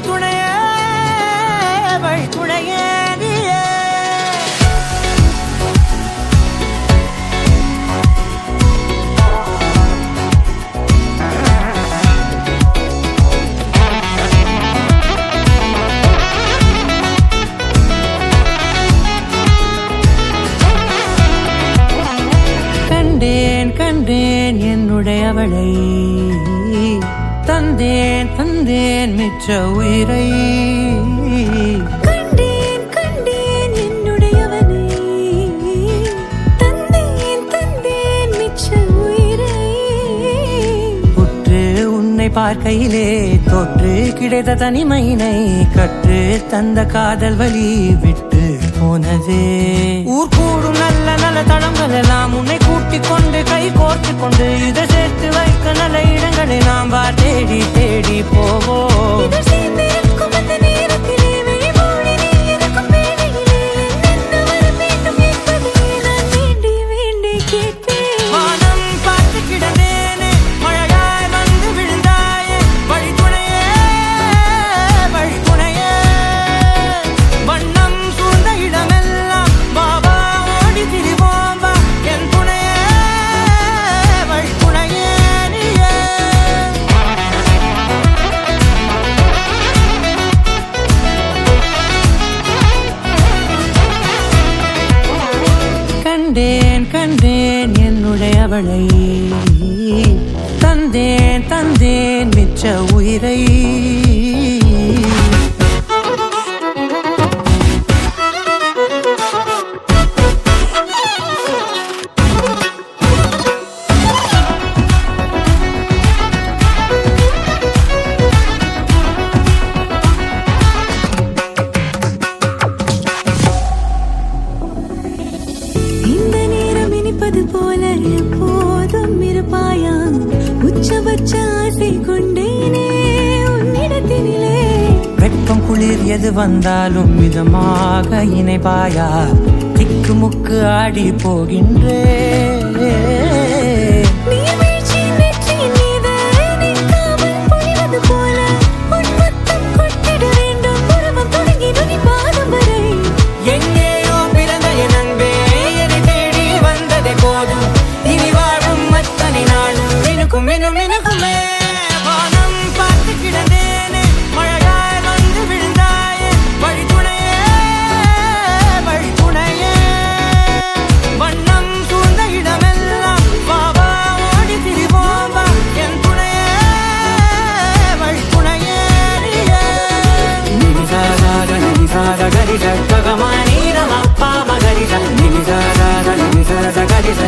வழித்துணையே வழித்துணையே நீயே. கண்டேன் கண்டேன் என்னுடையவளை, தந்தேன் தந்தேன் மிச்ச உயிரை. கண்டேன் கண்டேன் என்னுடையவனை, தந்தேன் தந்தேன் மிச்ச உயிரை. உற்று உன்னை பார்க்கையிலே தோற்று கிடைத்த தனிமையினை கற்று தந்த காதல் வழி விட்டு போனதே. ஊர் கூடும் நல்ல நல்ல தளங்கள் எல்லாம் உன்னை கூட்டிக் கொண்டு கை கோர்த்து கொண்டு இதை சேர்த்து வைக்க நல்ல இடங்களை நாம் வா தேடி தேடி போவோம். இதழ் சேர்ந்திருக்கும் அந்த நேரத்திலே விழிமூடி நீ இருக்கும் வேளையிலே என்ன வர வேண்டும் என்பதை நான் வேண்டி வேண்டி கேட்பேன். வானம் பார்த்து கிடந்தேனே, மழையாய் வந்து விழுந்தாயே, வழித்துணையே வழித்துணையே. வண்ணம் சூழ்ந்த இடமெல்லாம் பாபா ஓடி திரிவோம் வா, என் துணையே வழித்துணையே நீயே. கண்டேன் கண்டேன் என்னுடையவளை, தந்தேன் தந்தேன் மிச்ச உயிரை. இந்த நேரம் இனிப்பது போல எப்போதும் இருப்பாயா, உச்சபட்ச ஆசை கொண்டேனே உன்னிடத்தினிலே. வெப்பம் குளிர் எது வந்தாலும் மிதமாக இணைப்பாயா, திக்குமுக்கு ஆடி போகின்றே. நீர்வீழ்ச்சியின் நெற்றியின் மீது நிற்காமல் பொழிவது போல உன் முத்தம் கொட்டிட வேண்டும், உருவம் தொடங்கி நுனி பாதம் வரை. எங்கேயோ பிறந்த என் அன்பே, என்னை தேடி வந்ததே போதும், இனி வாழும் அத்தனை நாளும் மினுக்கும் மினும் மினுக்குமே. வானம் பார்த்து கிடந்தேனே, மழையாய் வந்து விழுந்தாயே, வழித்துணையே வழித்துணையே. வண்ணம் சூழ்ந்த இடமெல்லாம் பாபா ஓடி திரிவோம் வா, என் துணையே வழித்துணையே நீயே. நினிசாக நினிசாக கரிச ககமானீரமப்பா மகரிச நினிசாக நினிசாக கரிச